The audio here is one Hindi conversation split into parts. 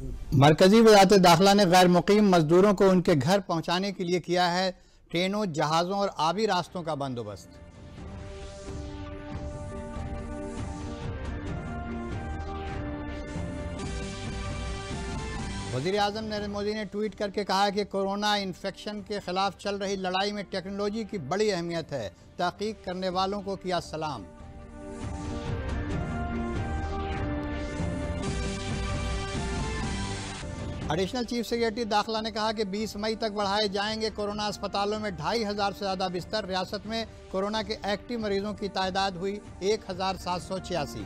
मरकजी वज़ारत दाखिला ने गैर मुकीम मजदूरों को उनके घर पहुंचाने के लिए किया है ट्रेनों, जहाज़ों और आबी रास्तों का बंदोबस्त। वज़ीर आज़म नरेंद्र मोदी ने ट्वीट करके कहा कि कोरोना इन्फेक्शन के खिलाफ चल रही लड़ाई में टेक्नोलॉजी की बड़ी अहमियत है। तहकीक करने वालों को किया सलाम। एडिशनल चीफ सेक्रेटरी दाखिला ने कहा कि 20 मई तक बढ़ाए जाएंगे कोरोना अस्पतालों में 2500 से ज़्यादा बिस्तर। रियासत में कोरोना के एक्टिव मरीजों की तादाद हुई 1786।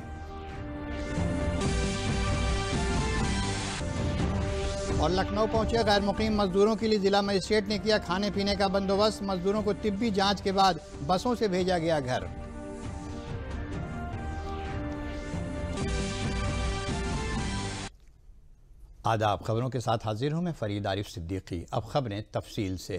और लखनऊ पहुंचे गैर मुकीम मजदूरों के लिए जिला मजिस्ट्रेट ने किया खाने पीने का बंदोबस्त। मजदूरों को तिब्बी जांच के बाद बसों से भेजा गया घर। आदाब, खबरों के साथ हाजिर हूँ मैं फरीद आरिफ सिद्दीकी। अब खबरें तफसील से।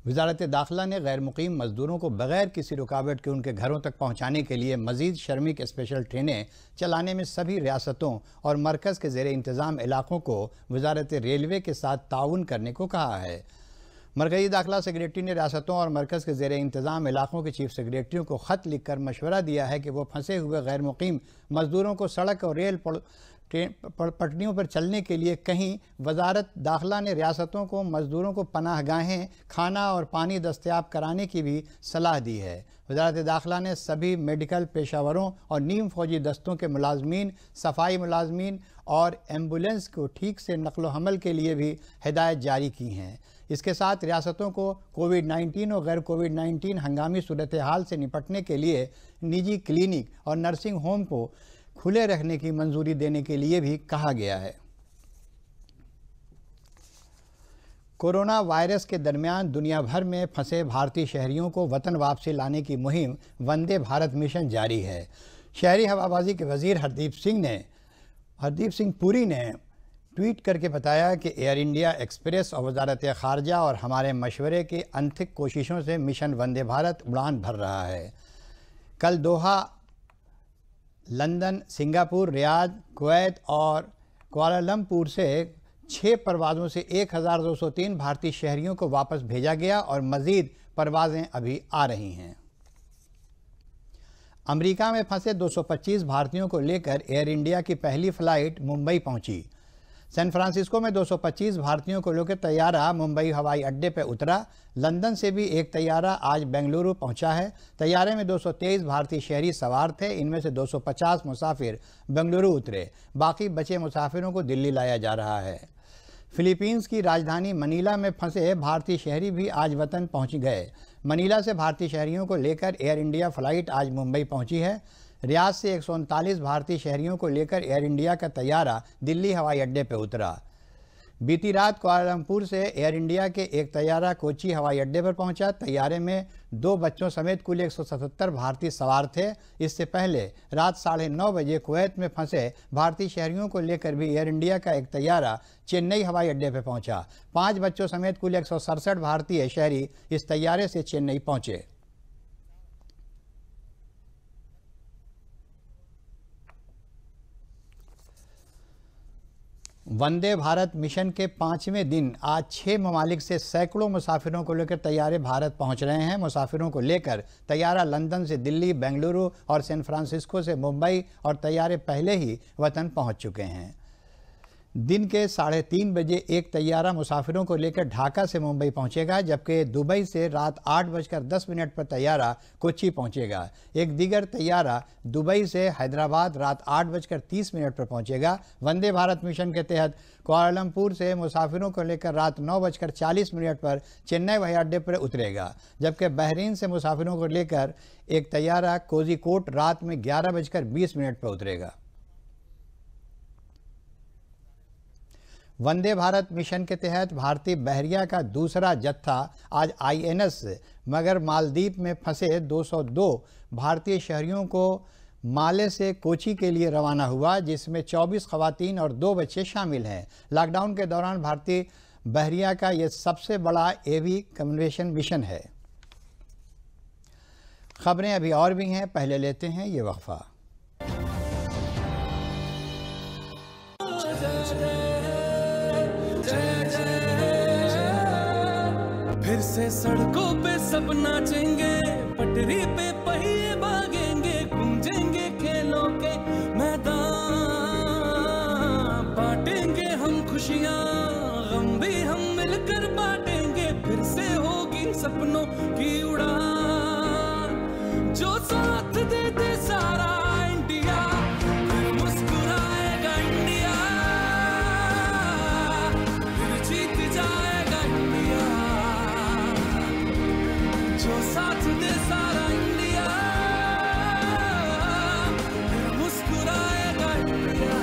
वज़ारत दाखिला ने गैर मुकीम मजदूरों को बगैर किसी रुकावट के उनके घरों तक पहुँचाने के लिए मज़ीद श्रमिक स्पेशल ट्रेनें चलाने में सभी रियासतों और मरकज़ के ज़ेरे इंतज़ाम इलाक़ों को वज़ारत रेलवे के साथ ताउन करने को कहा है। मरकज़ी दाखिला सेक्रेटरी ने रियासतों और मरकज़ के ज़ेरे इंतज़ाम इलाक़ों के चीफ सेक्रेटरियों को ख़त लिख कर मशवरा दिया है कि वो फंसे हुए गैर मुकीम मजदूरों को सड़क और रेल पटरियों पर चलने के लिए कहीं वज़ारत दाखिला ने रियासतों को मज़दूरों को पनाहगाहें, खाना और पानी दस्तयाब कराने की भी सलाह दी है। वज़ारत दाखिला ने सभी मेडिकल पेशावरों और नीम फौजी दस्तों के मुलाजमीन, सफाई मुलाजमीन और एम्बुलेंस को ठीक से नकलो हमल के लिए भी हिदायत जारी की हैं। इसके साथ रियासतों को कोविड-19 और गैर कोविड-19 हंगामी सूरत हाल से निपटने के लिए निजी क्लिनिक और नर्सिंग होम को खुले रखने की मंजूरी देने के लिए भी कहा गया है। कोरोना वायरस के दरमियान दुनिया भर में फंसे भारतीय शहरियों को वतन वापसी लाने की मुहिम वंदे भारत मिशन जारी है। शहरी हवाबाजी के वजीर हरदीप सिंह पुरी ने ट्वीट करके बताया कि एयर इंडिया एक्सप्रेस और वजारत खारजा और हमारे मशवरे की अनथिक कोशिशों से मिशन वंदे भारत उड़ान भर रहा है। कल दोहा, लंदन, सिंगापुर, रियाद, कुवैत और कुआलालंपुर से 6 परवाज़ों से 1203 भारतीय शहरियों को वापस भेजा गया और मज़ीद परवाज़ें अभी आ रही हैं। अमेरिका में फंसे 225 भारतीयों को लेकर एयर इंडिया की पहली फ़्लाइट मुंबई पहुंची। सैन फ्रांसिस्को में 225 भारतीयों को लेकर तैयारा मुंबई हवाई अड्डे पर उतरा। लंदन से भी एक तैयारा आज बेंगलुरु पहुंचा है। तैयारे में 223 भारतीय शहरी सवार थे। इनमें से 250 मुसाफिर बेंगलुरु उतरे। बाकी बचे मुसाफिरों को दिल्ली लाया जा रहा है। फिलीपींस की राजधानी मनीला में फंसे भारतीय शहरी भी आज वतन पहुंच गए। मनीला से भारतीय शहरियों को लेकर एयर इंडिया फ़्लाइट आज मुंबई पहुंची है। रियाद से 139 भारतीय शहरियों को लेकर एयर इंडिया का तैयारा दिल्ली हवाई अड्डे पर उतरा। बीती रात कुआलालंपुर से एयर इंडिया के एक तैयारा कोची हवाई अड्डे पर पहुंचा। तैयारे में 2 बच्चों समेत कुल 177 भारतीय सवार थे। इससे पहले रात 9:30 बजे कुवैत में फंसे भारतीय शहरियों को लेकर भी एयर इंडिया का एक तैयारा चेन्नई हवाई अड्डे पर पहुंचा। 5 बच्चों समेत कुल 167 भारतीय शहरी इस तैयारे से चेन्नई पहुंचे। वंदे भारत मिशन के 5वें दिन आज 6 ममालिक से सैकड़ों मुसाफिरों को लेकर तैयारे भारत पहुंच रहे हैं। मुसाफिरों को लेकर तैयारा लंदन से दिल्ली, बेंगलुरु और सैन फ्रांसिस्को से मुंबई और तैयारे पहले ही वतन पहुंच चुके हैं। दिन के 3:30 बजे एक तैयारा मुसाफिरों को लेकर ढाका से मुंबई पहुंचेगा, जबकि दुबई से रात 8:10 पर तैयारा कोच्चि पहुंचेगा। एक दीगर तैयारा दुबई से हैदराबाद रात 8:30 पर पहुंचेगा। वंदे भारत मिशन के तहत कुआलालंपुर से मुसाफिरों को लेकर रात 9:40 पर चेन्नई हवाई अड्डे पर उतरेगा, जबकि बहरीन से मुसाफिरों को लेकर एक तैयारा कोझिकोड रात में 11:20 पर उतरेगा। वंदे भारत मिशन के तहत भारतीय बहरिया का दूसरा जत्था आज INS मगर मालदीव में फंसे 202 भारतीय शहरियों को माले से कोची के लिए रवाना हुआ, जिसमें 24 खवातीन और 2 बच्चे शामिल हैं। लॉकडाउन के दौरान भारतीय बहरिया का यह सबसे बड़ा एवी कन्वेंशन मिशन है। खबरें अभी और भी हैं, पहले लेते हैं ये वक्फा। फिर से सड़कों पे सब नाचेंगे, पटरी पे पहिए भागेंगे, गूंजेंगे खेलों के मैदान, बांटेंगे हम खुशियाँ, गम भी हम मिलकर बांटेंगे, फिर से होगी सपनों की उड़ान, जो साथ दे दे सारा इंडिया, फिर मुस्कुराएगा इंडिया, फिर जीत जाएगा इंडिया, जो साथ दे सारा इंडिया, फिर मुस्कुराएगा इंडिया।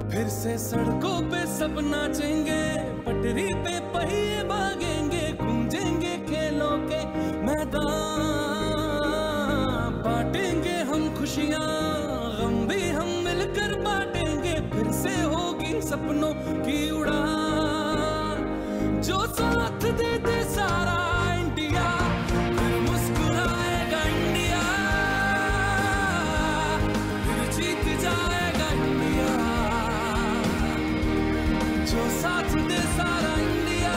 फिर से सड़कों पे सब नाचेंगे, पटरी पे पहिए भागेंगे, गूंजेंगे खेलों के मैदान, बांटेंगे हम खुशियाँ, गम भी हम मिलकर बांटेंगे, फिर से होगी सपनों की उड़ान, जो साथ दे दे सारा इंडिया, फिर मुस्कुराएगा इंडिया, फिर जीत जाएगा इंडिया, जो साथ दे सारा इंडिया,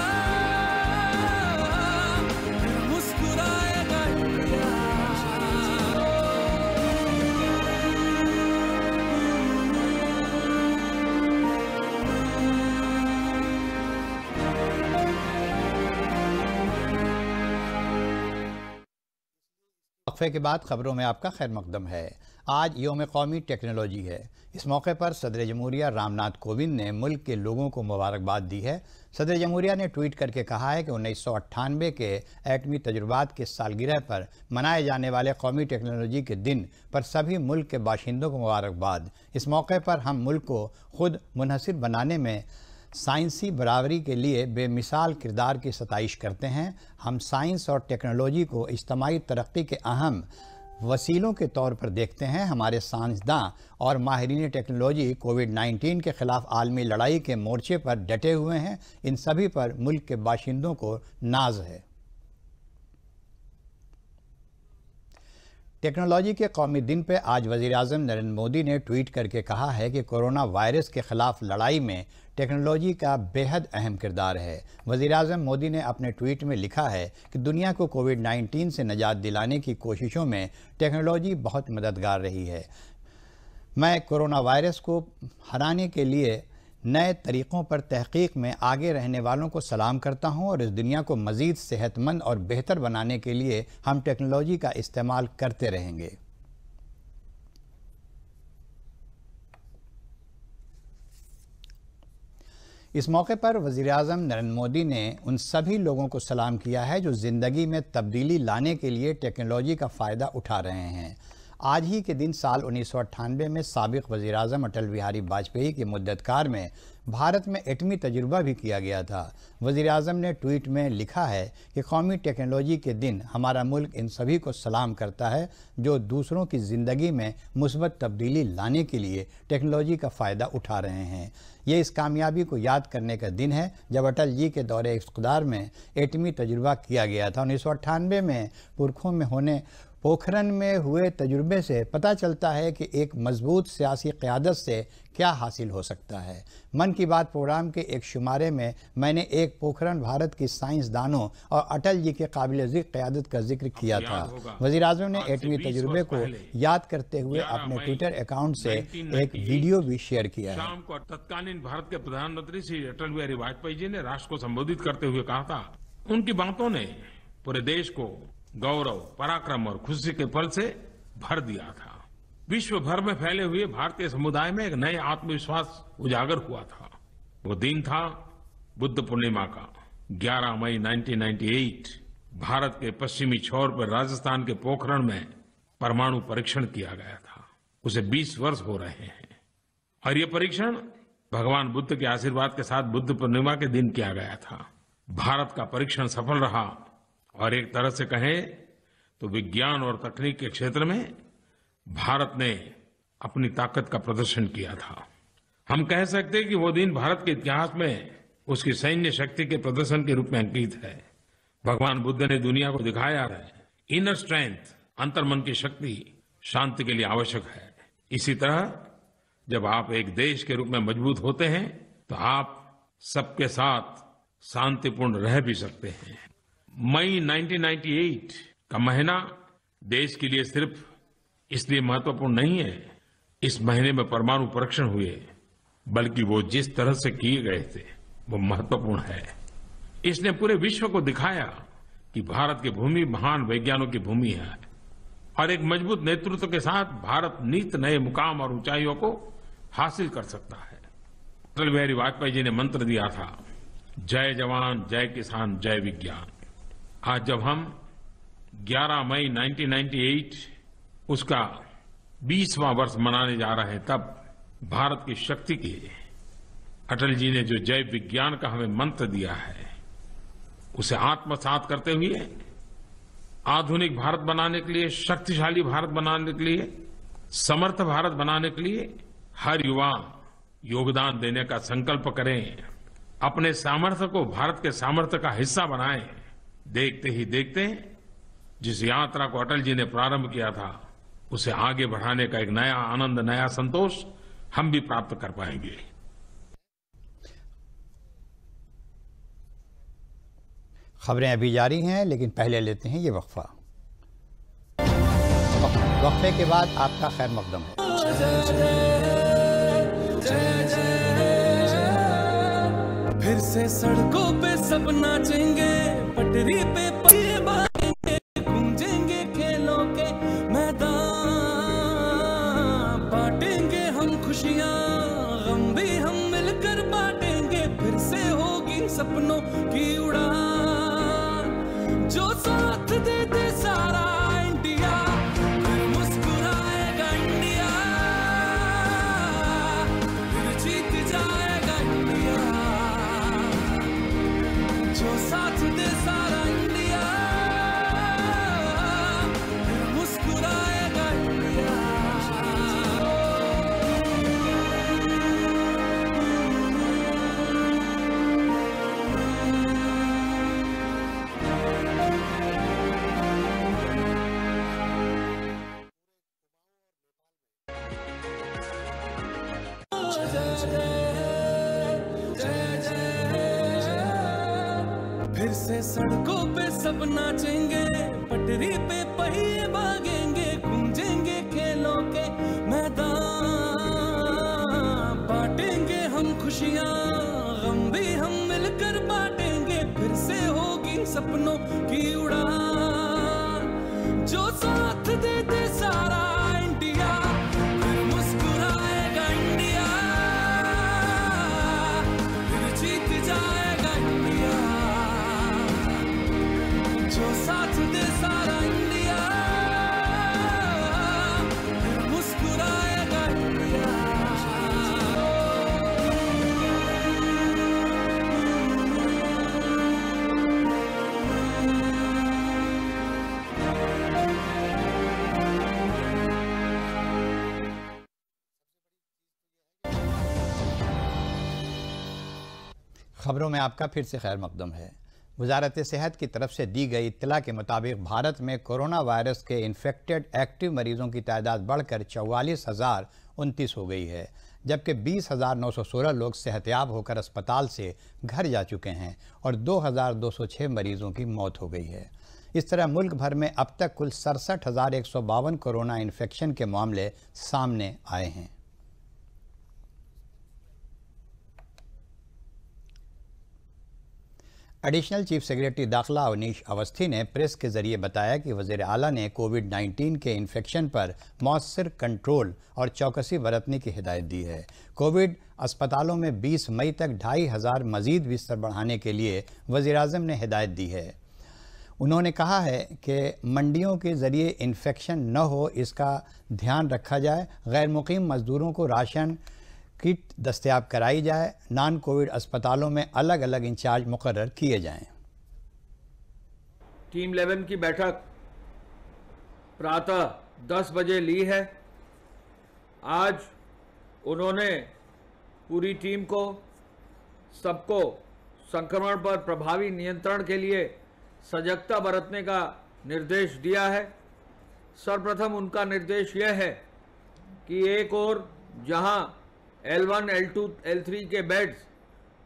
फिर मुस्कुराएगा इंडिया। वक्फे के बाद खबरों में आपका खैर मकदम है। आज यौम कौमी टेक्नोलॉजी है। इस मौके पर सदर जमहूरिया रामनाथ कोविंद ने मुल्क के लोगों को मुबारकबाद दी है। सदर जमहूरिया ने ट्वीट करके कहा है कि 1998 के एटमी तजुर्बात के सालगिरह पर मनाए जाने वाले कौमी टेक्नोलॉजी के दिन पर सभी मुल्क के बाशिंदों को मुबारकबाद। इस मौके पर हम मुल्क को खुद मुनहसिर बनाने में साइंसी बराबरी के लिए बेमिसाल किरदार की सताइश करते हैं। हम साइंस और टेक्नोलॉजी को इज्तमाई तरक्की के अहम वसीलों के तौर पर देखते हैं। हमारे साइंसदां और माहिरीन टेक्नोलॉजी कोविड-19 के ख़िलाफ़ आलमी लड़ाई के मोर्चे पर डटे हुए हैं। इन सभी पर मुल्क के बाशिंदों को नाज है। टेक्नोलॉजी के कौमी दिन पर आज वज़ीर-ए-आज़म नरेंद्र मोदी ने ट्वीट करके कहा है कि कोरोना वायरस के ख़िलाफ़ लड़ाई में टेक्नोलॉजी का बेहद अहम किरदार है। वज़ीर-ए-आज़म मोदी ने अपने ट्वीट में लिखा है कि दुनिया को कोविड-19 से निजात दिलाने की कोशिशों में टेक्नोलॉजी बहुत मददगार रही है। मैं कोरोना वायरस को हराने के लिए नए तरीक़ों पर तहक़ीक़ में आगे रहने वालों को सलाम करता हूं और इस दुनिया को मज़ीद सेहतमंद और बेहतर बनाने के लिए हम टेक्नोलॉजी का इस्तेमाल करते रहेंगे। इस मौके पर वज़ीर-ए-आज़म नरेंद्र मोदी ने उन सभी लोगों को सलाम किया है जो ज़िंदगी में तब्दीली लाने के लिए टेक्नोलॉजी का फ़ायदा उठा रहे हैं। आज ही के दिन साल 1998 में साबिक़ वज़ीर-ए-आज़म अटल बिहारी वाजपेयी की मुद्दतकार में भारत में एटमी तजुर्बा भी किया गया था। वज़ीर-ए-आज़म ने ट्वीट में लिखा है कि कौमी टेक्नोलॉजी के दिन हमारा मुल्क इन सभी को सलाम करता है जो दूसरों की ज़िंदगी में मुस्बत तब्दीली लाने के लिए टेक्नोलॉजी का फ़ायदा उठा रहे हैं। ये इस कामयाबी को याद करने का दिन है जब अटल जी के दौरे इक़्तिदार में एटमी तजुर्बा किया गया था। 1998 में पुरखों में होने पोखरन में हुए तजुर्बे से पता चलता है कि एक मजबूत सियासी क़यादत से क्या हासिल हो सकता है। मन की बात प्रोग्राम के एक शुमारे में मैंने एक पोखरन भारत की साइंसदानों और अटल जी के काबिल-ए-ज़िक्र क़यादत का जिक्र किया था। वज़ीर-ए-आज़म ने एटमी तजुर्बे को याद करते हुए अपने ट्विटर अकाउंट से एक वीडियो भी शेयर किया है। शाम को तत्कालीन भारत के प्रधानमंत्री श्री अटल बिहारी वाजपेयी जी ने राष्ट्र को संबोधित करते हुए कहा था, उनकी बातों ने पूरे देश को गौरव, पराक्रम और खुशी के पल से भर दिया था। विश्व भर में फैले हुए भारतीय समुदाय में एक नए आत्मविश्वास उजागर हुआ था। वो दिन था बुद्ध पूर्णिमा का 11 मई 1998। भारत के पश्चिमी छोर पर राजस्थान के पोखरण में परमाणु परीक्षण किया गया था। उसे 20 वर्ष हो रहे हैं और ये परीक्षण भगवान बुद्ध के आशीर्वाद के साथ बुद्ध पूर्णिमा के दिन किया गया था। भारत का परीक्षण सफल रहा और एक तरह से कहें तो विज्ञान और तकनीक के क्षेत्र में भारत ने अपनी ताकत का प्रदर्शन किया था। हम कह सकते हैं कि वो दिन भारत के इतिहास में उसकी सैन्य शक्ति के प्रदर्शन के रूप में अंकित है। भगवान बुद्ध ने दुनिया को दिखाया है इनर स्ट्रेंथ, अंतर्मन की शक्ति शांति के लिए आवश्यक है। इसी तरह जब आप एक देश के रूप में मजबूत होते हैं तो आप सबके साथ शांतिपूर्ण रह भी सकते हैं। मई 1998 का महीना देश के लिए सिर्फ इसलिए महत्वपूर्ण नहीं है इस महीने में परमाणु परीक्षण हुए, बल्कि वो जिस तरह से किए गए थे वो महत्वपूर्ण है। इसने पूरे विश्व को दिखाया कि भारत की भूमि महान वैज्ञानिकों की भूमि है और एक मजबूत नेतृत्व के साथ भारत नित नए मुकाम और ऊंचाइयों को हासिल कर सकता है। अटल बिहारी वाजपेयी जी ने मंत्र दिया था, जय जवान जय किसान जय विज्ञान। आज जब हम 11 मई 1998 उसका 20वां वर्ष मनाने जा रहे हैं, तब भारत की शक्ति के अटल जी ने जो जय विज्ञान का हमें मंत्र दिया है उसे आत्मसात करते हुए आधुनिक भारत बनाने के लिए, शक्तिशाली भारत बनाने के लिए, समर्थ भारत बनाने के लिए हर युवा योगदान देने का संकल्प करें, अपने सामर्थ्य को भारत के सामर्थ्य का हिस्सा बनाएं। देखते ही देखते जिस यात्रा को अटल जी ने प्रारंभ किया था उसे आगे बढ़ाने का एक नया आनंद, नया संतोष हम भी प्राप्त कर पाएंगे। खबरें अभी जारी हैं, लेकिन पहले लेते हैं ये वक्फा। वक्फे के बाद आपका खैर मकदम है। फिर से सड़कों पे सब नाचेंगे, पटरी पे पहिए बाजेंगे, गूंजेंगे खेलों के मैदान, बांटेंगे हम खुशियां, गम भी हम मिलकर बांटेंगे। फिर से होगी सपनों की उड़ान, जो साथ दे दे सारा इंडिया, फिर मुस्कुराएगा इंडिया, फिर जीत जाएगा इंडिया। जो साथ दे सारा इंडिया, फिर मुस्कुराएगा इंडिया। फिर से सड़कों पे सब नाचेंगे, पटरी पे पहिए भागेंगे, गूंजेंगे खेलों के मैदान, बांटेंगे हम खुशियां, गम भी हम मिलकर बांटेंगे। फिर से होगी सपनों की उड़ान, जो साथ दे दे सारा इंडिया, फिर मुस्कुराएगा इंडिया, फिर जीत जाएगा इंडिया। जो साथ दे सारा इंडिया, फिर मुस्कुराएगा इंडिया। खबरों में आपका फिर से खैर मकदम है। वजारत सेहत की तरफ से दी गई इत्तला के मुताबिक भारत में कोरोना वायरस के इन्फेक्टेड एक्टिव मरीजों की तादाद बढ़कर 44,029 हो गई है, जबकि 20,916 लोग सेहतयाब होकर अस्पताल से घर जा चुके हैं और 2,206 मरीजों की मौत हो गई है। इस तरह मुल्क भर में अब तक कुल 67,152 कोरोना इन्फेक्शन के मामले सामने आए हैं। एडिशनल चीफ सेक्रेटरी दाखिला अवनीश अवस्थी ने प्रेस के जरिए बताया कि वज़ीर आला ने कोविड-19 के इन्फेक्शन पर मौसर कंट्रोल और चौकसी बरतने की हिदायत दी है। कोविड अस्पतालों में 20 मई तक 2,500 मज़ीद बिस्तर बढ़ाने के लिए वज़ीर आज़म ने हिदायत दी है। उन्होंने कहा है कि मंडियों के ज़रिए इन्फेक्शन न हो, इसका ध्यान रखा जाए। गैर मुकीम मज़दूरों को राशन किट दस्तयाब कराई जाए। नॉन कोविड अस्पतालों में अलग अलग इंचार्ज मुकर्रर किए जाएं। टीम 11 की बैठक प्रातः 10 बजे ली है। आज उन्होंने पूरी टीम को, सबको संक्रमण पर प्रभावी नियंत्रण के लिए सजगता बरतने का निर्देश दिया है। सर्वप्रथम उनका निर्देश यह है कि एक और जहां L1, L2, L3 के बेड्स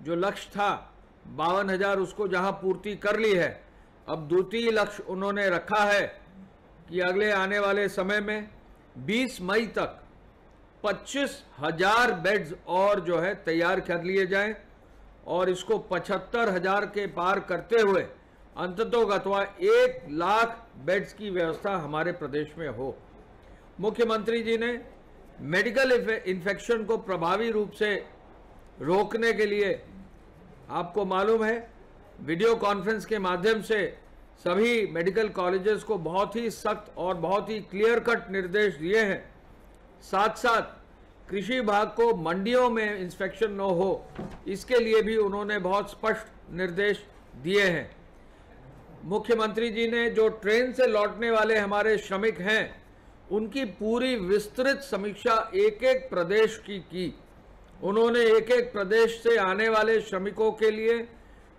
जो लक्ष्य था 52,000 उसको जहां पूर्ति कर ली है, अब द्वितीय लक्ष्य उन्होंने रखा है कि अगले आने वाले समय में 20 मई तक 25,000 बेड्स और जो है तैयार कर लिए जाएं और इसको 75,000 के पार करते हुए अंततोगत्वा 1 लाख बेड्स की व्यवस्था हमारे प्रदेश में हो। मुख्यमंत्री जी ने मेडिकल इन्फेक्शन को प्रभावी रूप से रोकने के लिए, आपको मालूम है, वीडियो कॉन्फ्रेंस के माध्यम से सभी मेडिकल कॉलेजेस को बहुत ही सख्त और बहुत ही क्लियर कट निर्देश दिए हैं। साथ साथ कृषि विभाग को मंडियों में इंस्पेक्शन न हो, इसके लिए भी उन्होंने बहुत स्पष्ट निर्देश दिए हैं। मुख्यमंत्री जी ने जो ट्रेन से लौटने वाले हमारे श्रमिक हैं उनकी पूरी विस्तृत समीक्षा एक एक प्रदेश की। उन्होंने एक एक प्रदेश से आने वाले श्रमिकों के लिए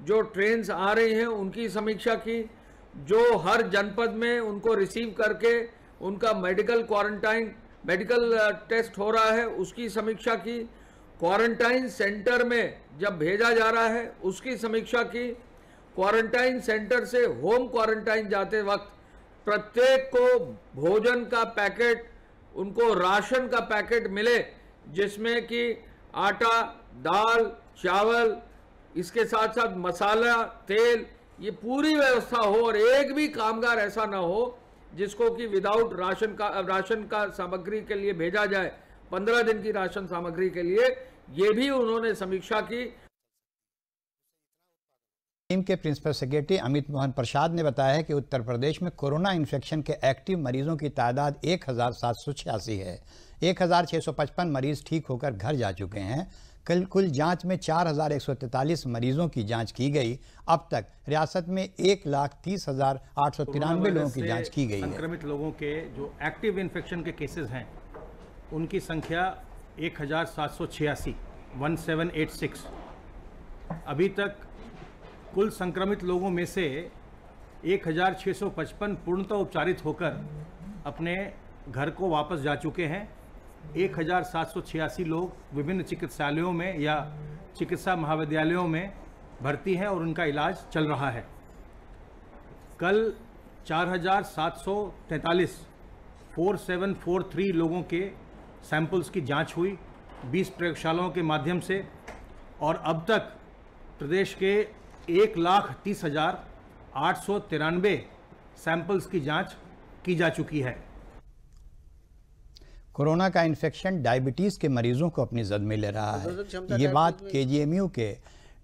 जो ट्रेन्स आ रही हैं उनकी समीक्षा की, जो हर जनपद में उनको रिसीव करके उनका मेडिकल टेस्ट हो रहा है उसकी समीक्षा की, क्वारंटाइन सेंटर में जब भेजा जा रहा है उसकी समीक्षा की, क्वारंटाइन सेंटर से होम क्वारंटाइन जाते वक्त प्रत्येक को भोजन का पैकेट, उनको राशन का पैकेट मिले जिसमें कि आटा, दाल, चावल, इसके साथ साथ मसाला, तेल, ये पूरी व्यवस्था हो और एक भी कामगार ऐसा ना हो जिसको कि विदाउट राशन का सामग्री के लिए भेजा जाए, 15 दिन की राशन सामग्री के लिए, ये भी उन्होंने समीक्षा की। टीम के प्रिंसिपल सेक्रेटरी अमित मोहन प्रसाद ने बताया कि उत्तर प्रदेश में कोरोना इन्फेक्शन के एक्टिव मरीजों की तादाद 1,786 है। 1,655 मरीज ठीक होकर घर जा चुके हैं। कल कुल जांच में 4,143 मरीजों की जांच की गई। अब तक रियासत में 1,30,893 लोगों की जांच की गई है। संक्रमित लोगों के जो एक्टिव इन्फेक्शन के केसेस हैं उनकी संख्या 1,786 1786। अभी तक कुल संक्रमित लोगों में से 1,655 पूर्णतः उपचारित होकर अपने घर को वापस जा चुके हैं। 1,786 लोग विभिन्न चिकित्सालयों में या चिकित्सा महाविद्यालयों में भर्ती हैं और उनका इलाज चल रहा है। कल 4,743 4743 लोगों के सैंपल्स की जांच हुई 20 प्रयोगशालाओं के माध्यम से और अब तक प्रदेश के 1,30,893 सैंपल्स की जांच की जा चुकी है। कोरोना का इन्फेक्शन डायबिटीज़ के मरीजों को अपनी जद में ले रहा है। ये बात KGMU के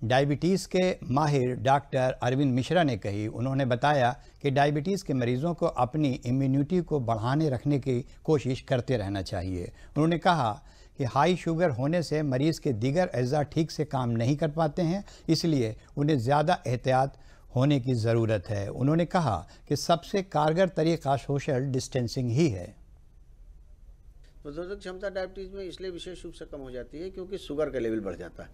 डायबिटीज़ के माहिर डॉक्टर अरविंद मिश्रा ने कही। उन्होंने बताया कि डायबिटीज़ के मरीजों को अपनी इम्यूनिटी को बढ़ाने रखने की कोशिश करते रहना चाहिए। उन्होंने कहा कि हाई शुगर होने से मरीज़ के दीगर अज़ा ठीक से काम नहीं कर पाते हैं, इसलिए उन्हें ज़्यादा एहतियात होने की ज़रूरत है। उन्होंने कहा कि सबसे कारगर तरीक़ा सोशल डिस्टेंसिंग ही है। प्रतिरोधक क्षमता डायबिटीज़ में इसलिए विशेष रूप से कम हो जाती है क्योंकि शुगर का लेवल बढ़ जाता है।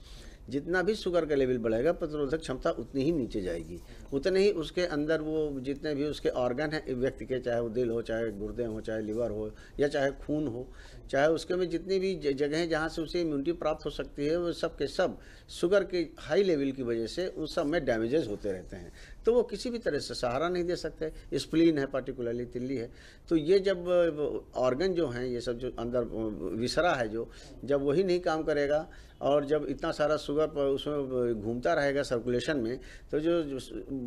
जितना भी शुगर का लेवल बढ़ेगा प्रतिरोधक क्षमता उतनी ही नीचे जाएगी, उतने ही उसके अंदर वो जितने भी उसके ऑर्गन हैं व्यक्ति के, चाहे वो दिल हो, चाहे गुर्दे हो, चाहे लिवर हो या चाहे खून हो, चाहे उसके में जितनी भी जगहें जहाँ से उसे इम्यूनिटी प्राप्त हो सकती है, वो सब के सब शुगर के हाई लेवल की वजह से उस सब में डैमेजेस होते रहते हैं। तो वो किसी भी तरह से सहारा नहीं दे सकते। स्प्लीन है, पर्टिकुलरली तिल्ली है, तो ये जब ऑर्गन जो हैं, ये सब जो अंदर विसरा है, जो जब वही नहीं काम करेगा और जब इतना सारा शुगर उसमें घूमता रहेगा सर्कुलेशन में, तो जो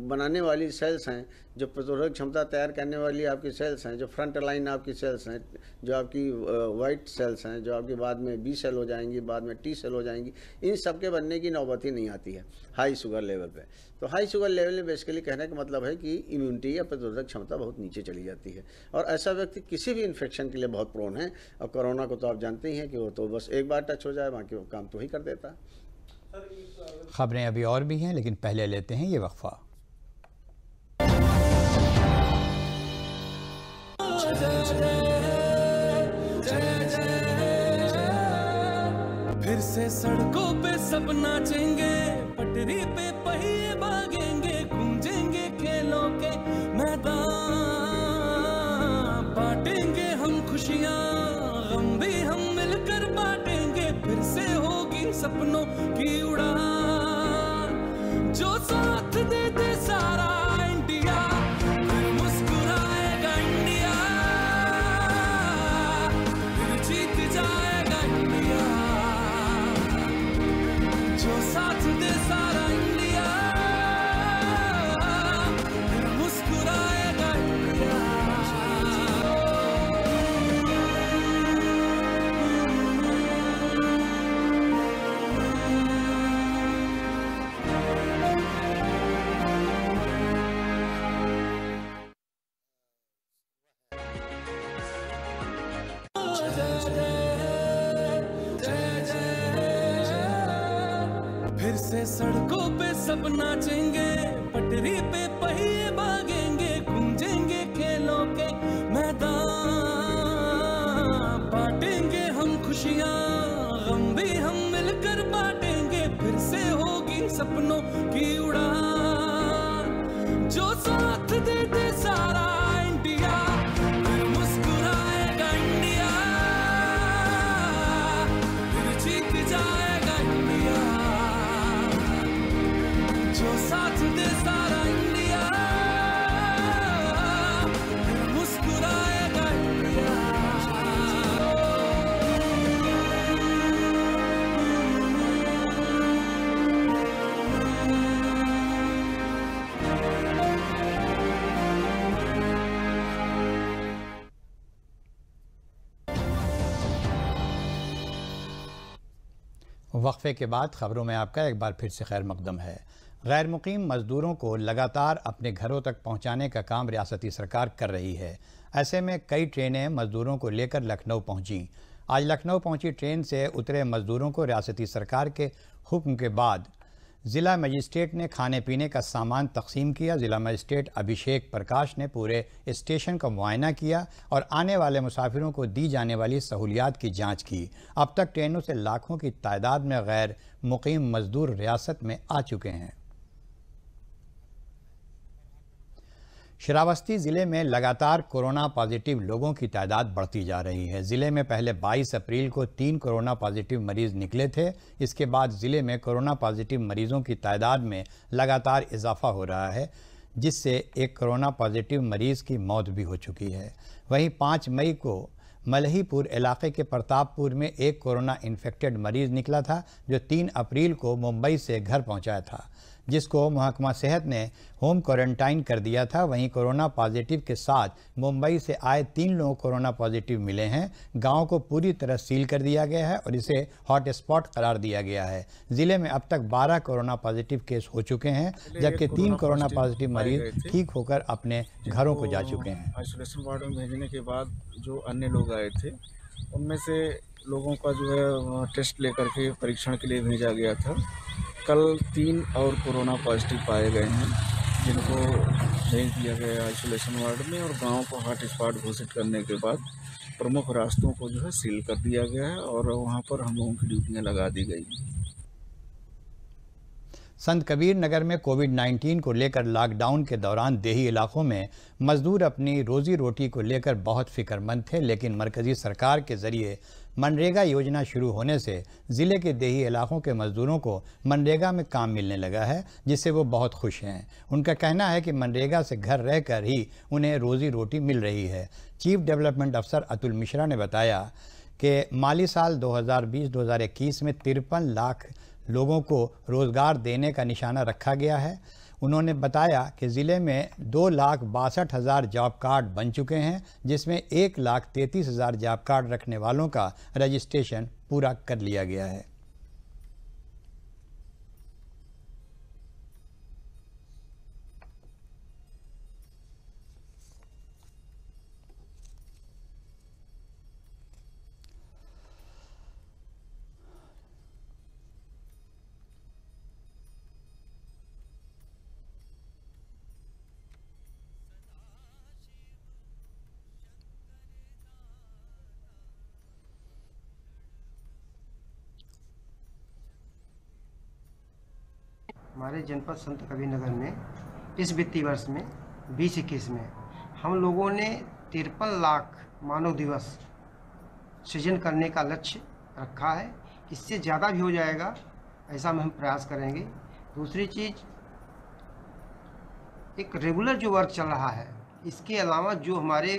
बनाने वाली सेल्स हैं, जो प्रतिरोधक क्षमता तैयार करने वाली आपकी सेल्स हैं, जो फ्रंट लाइन आपकी सेल्स हैं, जो आपकी वाइट सेल्स हैं, जो आपकी बाद में B सेल हो जाएंगी, बाद में T सेल हो जाएंगी, इन सब के बनने की नौबत ही नहीं आती है हाई शुगर लेवल पे। तो हाई शुगर लेवल में बेसिकली कहने का मतलब है कि इम्यूनिटी या प्रतिरोधक क्षमता बहुत नीचे चली जाती है और ऐसा व्यक्ति किसी भी इन्फेक्शन के लिए बहुत प्रोन है। और कोरोना को तो आप जानते ही हैं कि वो तो बस एक बार टच हो जाए बाकी वो काम तो ही कर देता है। खबरें अभी और भी हैं, लेकिन पहले लेते हैं ये वक्फा। जय जय जय जय फिर से सड़कों पे सब नाचेंगे, पटरी पे पहिए भागेंगे, गूंजेंगे खेलों के मैदान, बांटेंगे हम खुशियां, गम भी हम मिलकर बांटेंगे, फिर से होगी सपनों की उड़ान, जो साथ दे दे सारा इंडिया, फिर मुस्कुराएगा इंडिया, फिर जीत जाएगा इंडिया, जो साथ दे सारा इंडिया, फिर मुस्कुराएगा इंडिया। फिर से सड़कों पे सब नाचेंगे, पटरी पे पहिए भागेंगे, गूंजेंगे खेलों के मैदान, बांटेंगे हम खुशियां, गम भी हम मिलकर बांटेंगे, फिर से होगी सपनों की उड़ान, जो साथ दे दे सारा इंडिया, फिर मुस्कुराएगा इंडिया, फिर जीत जाएगा इंडिया, जो साथ दे सारा इंडिया, फिर मुस्कुराएगा इंडिया। वक्फे के बाद खबरों में आपका एक बार फिर से खैर मकदम है। गैर मुकीम मज़दूरों को लगातार अपने घरों तक पहुंचाने का काम रियासती सरकार कर रही है। ऐसे में कई ट्रेनें मज़दूरों को लेकर लखनऊ पहुंची। आज लखनऊ पहुंची ट्रेन से उतरे मज़दूरों को रियासती सरकार के हुक्म के बाद ज़िला मजिस्ट्रेट ने खाने पीने का सामान तकसीम किया। ज़िला मजिस्ट्रेट अभिषेक प्रकाश ने पूरे स्टेशन का मुआयना किया और आने वाले मुसाफिरों को दी जाने वाली सहूलियात की जांच की। अब तक ट्रेनों से लाखों की तादाद में गैर मुकीम मज़दूर रियासत में आ चुके हैं। श्रावस्ती ज़िले में लगातार कोरोना पॉजिटिव लोगों की तादाद बढ़ती जा रही है। ज़िले में पहले 22 अप्रैल को 3 कोरोना पॉजिटिव मरीज़ निकले थे। इसके बाद ज़िले में कोरोना पॉजिटिव मरीज़ों की तादाद में लगातार इजाफा हो रहा है, जिससे एक कोरोना पॉजिटिव मरीज़ की मौत भी हो चुकी है। वहीं 5 मई को मलहीपुर इलाके के प्रतापपुर में एक कोरोना इन्फेक्टेड मरीज़ निकला था, जो 3 अप्रैल को मुंबई से घर पहुंचा था, जिसको महकमा सेहत ने होम क्वारंटाइन कर दिया था। वहीं कोरोना पॉजिटिव के साथ मुंबई से आए 3 लोग कोरोना पॉजिटिव मिले हैं। गांव को पूरी तरह सील कर दिया गया है और इसे हॉट स्पॉट करार दिया गया है। ज़िले में अब तक 12 कोरोना पॉजिटिव केस हो चुके हैं, जबकि 3 कोरोना पॉजिटिव मरीज ठीक होकर अपने घरों को जा चुके हैं। आइसोलेशन वार्ड में भेजने के बाद जो अन्य लोग आए थे, उनमें से लोगों का जो है टेस्ट लेकर के परीक्षण के लिए भेजा गया था। कल 3 और कोरोना पॉजिटिव पाए गए हैं, जिनको भेज दिया गया आइसोलेशन वार्ड में, और गांव को हॉट स्पॉट घोषित करने के बाद प्रमुख रास्तों को जो है सील कर दिया गया है और वहां पर हम लोगों की ड्यूटियां लगा दी गई। संत कबीर नगर में कोविड-19 को लेकर लॉकडाउन के दौरान देही इलाकों में मजदूर अपनी रोजी रोटी को लेकर बहुत फिक्रमंद थे, लेकिन मरकजी सरकार के जरिए मनरेगा योजना शुरू होने से ज़िले के देही इलाकों के मजदूरों को मनरेगा में काम मिलने लगा है, जिससे वो बहुत खुश हैं। उनका कहना है कि मनरेगा से घर रहकर ही उन्हें रोजी रोटी मिल रही है। चीफ डेवलपमेंट अफसर अतुल मिश्रा ने बताया कि माली साल 2020-2021 में 53 लाख लोगों को रोज़गार देने का निशाना रखा गया है। उन्होंने बताया कि ज़िले में 2,62,000 जॉब कार्ड बन चुके हैं, जिसमें 1,33,000 जॉब कार्ड रखने वालों का रजिस्ट्रेशन पूरा कर लिया गया है। हमारे जनपद संत कबीरनगर में इस वित्तीय वर्ष में 2021 में हम लोगों ने 53 लाख मानव दिवस सृजन करने का लक्ष्य रखा है। इससे ज़्यादा भी हो जाएगा, ऐसा हम प्रयास करेंगे। दूसरी चीज़, एक रेगुलर जो वर्क चल रहा है, इसके अलावा जो हमारे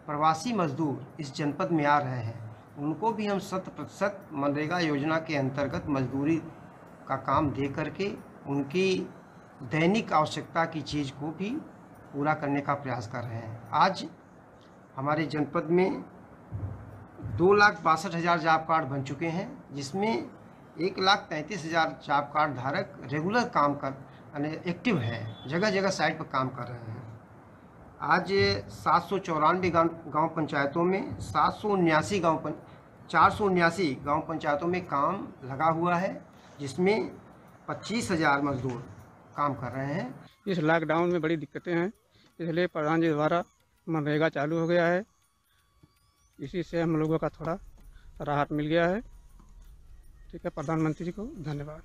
प्रवासी मजदूर इस जनपद में आ रहे हैं, उनको भी हम 100% मनरेगा योजना के अंतर्गत मजदूरी का काम दे करके उनकी दैनिक आवश्यकता की चीज़ को भी पूरा करने का प्रयास कर रहे हैं। आज हमारे जनपद में 2,62,000 जॉब कार्ड बन चुके हैं, जिसमें 1,33,000 जॉब कार्ड धारक रेगुलर काम कर यानी एक्टिव है, जगह जगह साइट पर काम कर रहे हैं। आज 794 गांव पंचायतों में 479 गांव पंचायतों में काम लगा हुआ है, जिसमें 25,000 मजदूर काम कर रहे हैं। इस लॉकडाउन में बड़ी दिक्कतें हैं, इसलिए प्रधान जी द्वारा मनरेगा चालू हो गया है। इसी से हम लोगों का थोड़ा राहत मिल गया है। ठीक है, प्रधानमंत्री को धन्यवाद।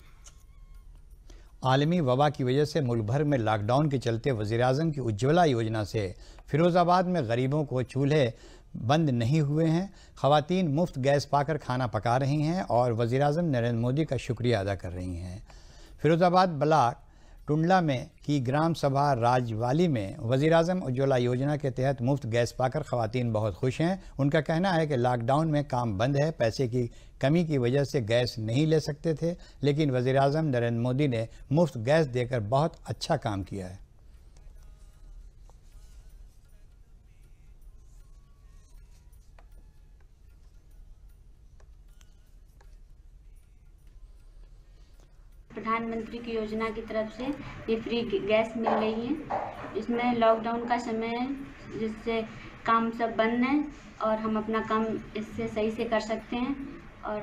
आलमी वबा की वजह से मुल्क भर में लॉकडाउन के चलते वज़ीर-ए-आज़म की उज्ज्वला योजना से फ़िरोज़ाबाद में गरीबों को चूल्हे बंद नहीं हुए हैं। ख़वातीन मुफ्त गैस पाकर खाना पका रही हैं और वज़ीर-ए-आज़म नरेंद्र मोदी का शुक्रिया अदा कर रही हैं। फ़िरोज़ाबाद ब्लॉक टुंडला में की ग्राम सभा राजवाली में वज़ीर-ए-आज़म उज्ज्वला योजना के तहत मुफ्त गैस पाकर ख़वातीन बहुत खुश हैं। उनका कहना है कि लॉकडाउन में काम बंद है, पैसे की कमी की वजह से गैस नहीं ले सकते थे, लेकिन वज़ीर-ए-आज़म नरेंद्र मोदी ने मुफ्त गैस देकर बहुत अच्छा काम किया है। प्रधानमंत्री की योजना की तरफ से ये फ्री गैस मिल रही है। इसमें लॉकडाउन का समय है, जिससे काम सब बंद है और हम अपना काम इससे सही से कर सकते हैं और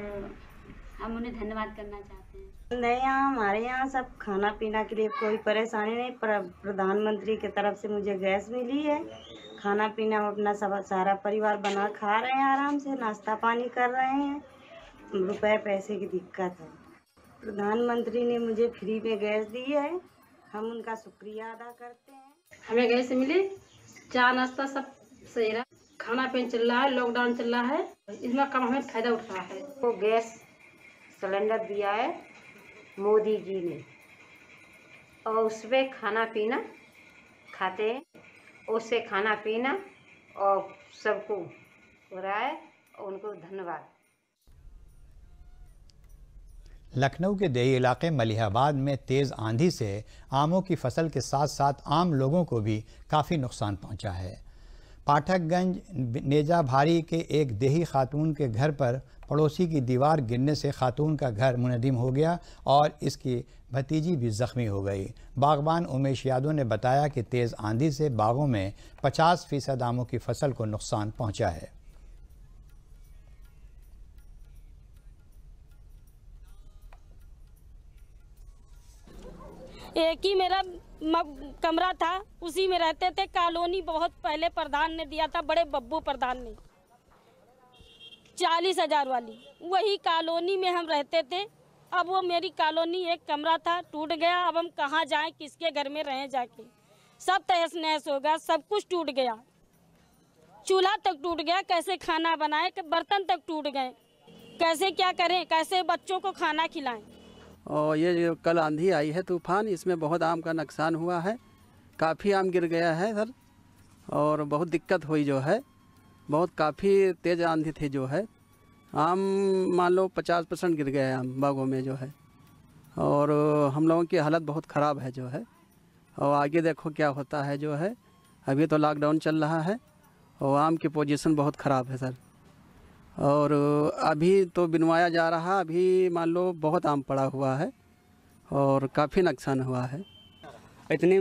हम उन्हें धन्यवाद करना चाहते हैं। नहीं, यहाँ हमारे यहाँ सब खाना पीना के लिए कोई परेशानी नहीं। प्रधानमंत्री की तरफ से मुझे गैस मिली है। खाना पीना हम अपना सब सारा परिवार बना खा रहे हैं, आराम से नाश्ता पानी कर रहे हैं। रुपए पैसे की दिक्कत है। प्रधानमंत्री ने मुझे फ्री में गैस दी है, हम उनका शुक्रिया अदा करते हैं। हमें गैस मिले, चाय नाश्ता सब सही रहा, खाना पीना चल रहा है, लॉकडाउन चल रहा है, इसमें कम हमें फायदा उठ रहा है। वो गैस सिलेंडर दिया है मोदी जी ने और उसमें खाना पीना खाते हैं, उससे खाना पीना और सबको हो रहा है, उनको धन्यवाद। लखनऊ के देही इलाके मलिहाबाद में तेज़ आंधी से आमों की फसल के साथ साथ आम लोगों को भी काफ़ी नुकसान पहुंचा है। पाठकगंज नेजा भारी के एक देही खातून के घर पर पड़ोसी की दीवार गिरने से खातून का घर मुनहदिम हो गया और इसकी भतीजी भी ज़ख्मी हो गई। बागबान उमेश यादव ने बताया कि तेज़ आंधी से बागों में 50% आमों की फसल को नुकसान पहुंचा है। एक ही मेरा कमरा था, उसी में रहते थे। कॉलोनी बहुत पहले प्रधान ने दिया था, बड़े बब्बू प्रधान ने 40,000 वाली, वही कॉलोनी में हम रहते थे। अब वो मेरी कॉलोनी एक कमरा था, टूट गया। अब हम कहाँ जाएं, किसके घर में रहें जाके? सब तहस नहस हो गया, सब कुछ टूट गया। चूल्हा तक टूट गया, कैसे खाना बनाए, बर्तन तक टूट गए, कैसे क्या करें, कैसे बच्चों को खाना खिलाएं। और ये जो कल आंधी आई है तूफान, इसमें बहुत आम का नुकसान हुआ है, काफ़ी आम गिर गया है सर, और बहुत दिक्कत हुई जो है। बहुत काफ़ी तेज़ आंधी थी जो है, आम मान लो 50% गिर गए आम बागों में जो है, और हम लोगों की हालत बहुत ख़राब है जो है। और आगे देखो क्या होता है जो है। अभी तो लॉकडाउन चल रहा है और आम की पोजीशन बहुत ख़राब है सर, और अभी तो बिनवाया जा रहा, अभी मान लो बहुत आम पड़ा हुआ है और काफ़ी नुकसान हुआ है। इतनी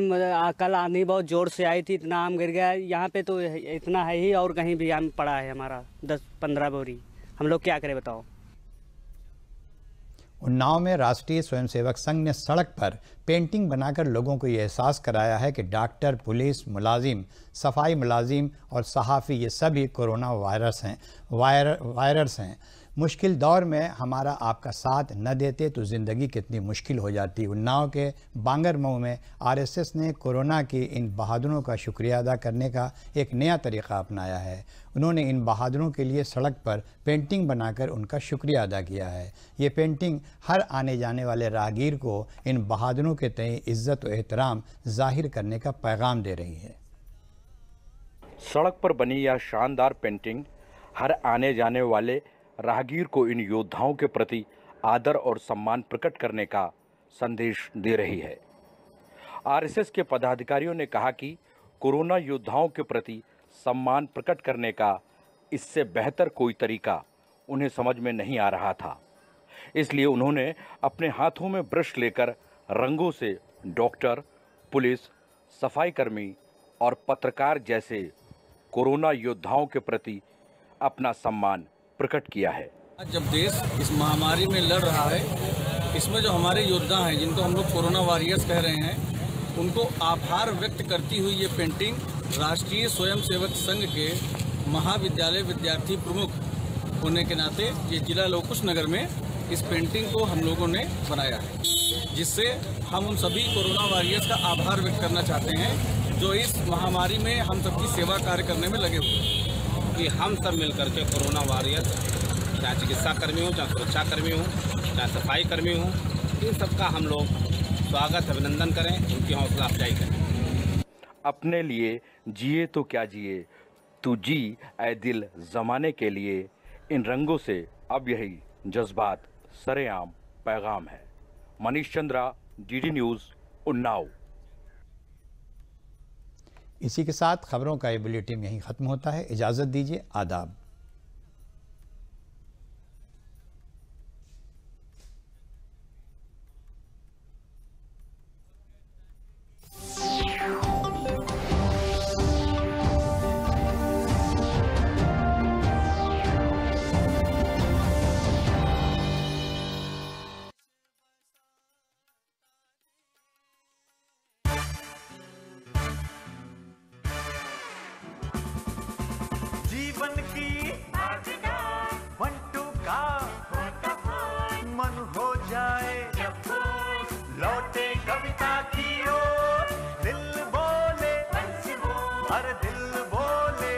कल आंधी बहुत ज़ोर से आई थी, इतना आम गिर गया। यहाँ पे तो इतना है ही, और कहीं भी आम पड़ा है हमारा 10-15 बोरी। हम लोग क्या करें बताओ। उन्नाव में राष्ट्रीय स्वयंसेवक संघ ने सड़क पर पेंटिंग बनाकर लोगों को ये एहसास कराया है कि डॉक्टर, पुलिस मुलाजिम, सफाई मुलाजिम और सहाफ़ी ये सभी कोरोना वायरस हैं। मुश्किल दौर में हमारा आपका साथ न देते तो ज़िंदगी कितनी मुश्किल हो जाती। उन्नाव के बांगरमऊ में आरएसएस ने कोरोना की इन बहादुरों का शुक्रिया अदा करने का एक नया तरीक़ा अपनाया है। उन्होंने इन बहादुरों के लिए सड़क पर पेंटिंग बनाकर उनका शुक्रिया अदा किया है। ये पेंटिंग हर आने जाने वाले राहगीर को इन बहादुरों के तय इज़्ज़त व एहतराम ज़ाहिर करने का पैगाम दे रही है। सड़क पर बनी यह शानदार पेंटिंग हर आने जाने वाले राहगीर को इन योद्धाओं के प्रति आदर और सम्मान प्रकट करने का संदेश दे रही है। आरएसएस के पदाधिकारियों ने कहा कि कोरोना योद्धाओं के प्रति सम्मान प्रकट करने का इससे बेहतर कोई तरीका उन्हें समझ में नहीं आ रहा था, इसलिए उन्होंने अपने हाथों में ब्रश लेकर रंगों से डॉक्टर, पुलिस, सफाई कर्मी और पत्रकार जैसे कोरोना योद्धाओं के प्रति अपना सम्मान प्रकट किया है। जब देश इस महामारी में लड़ रहा है, इसमें जो हमारे योद्धा हैं जिनको हम लोग कोरोना वॉरियर्स कह रहे हैं, उनको आभार व्यक्त करती हुई ये पेंटिंग राष्ट्रीय स्वयंसेवक संघ के महाविद्यालय विद्यार्थी प्रमुख होने के नाते ये जिला लोकुश नगर में इस पेंटिंग को हम लोगों ने बनाया है, जिससे हम उन सभी कोरोना वॉरियर्स का आभार व्यक्त करना चाहते हैं जो इस महामारी में हम सबकी सेवा कार्य करने में लगे हुए हैं। कि हम सब मिलकर के कोरोना वॉरियर्स, चाहे चिकित्सा कर्मी हो, चाहे सुरक्षा कर्मी हो, चाहे सफाई कर्मी हो, इन सबका हम लोग स्वागत अभिनंदन करें, उनकी हौसला अफजाई करें। अपने लिए जिए तो क्या जिए, तू जी ऐ दिल ज़माने के लिए, इन रंगों से अब यही जज्बात सरेआम पैगाम है। Manish Chandra, DD news, Unnao. इसी के साथ खबरों का ये बुलेटिन यहीं ख़त्म होता है। इजाज़त दीजिए। आदाब। जीवन की बंटू का मन हो जाए, लौटे कविता की ओर, दिल बोले हर दिल बोले,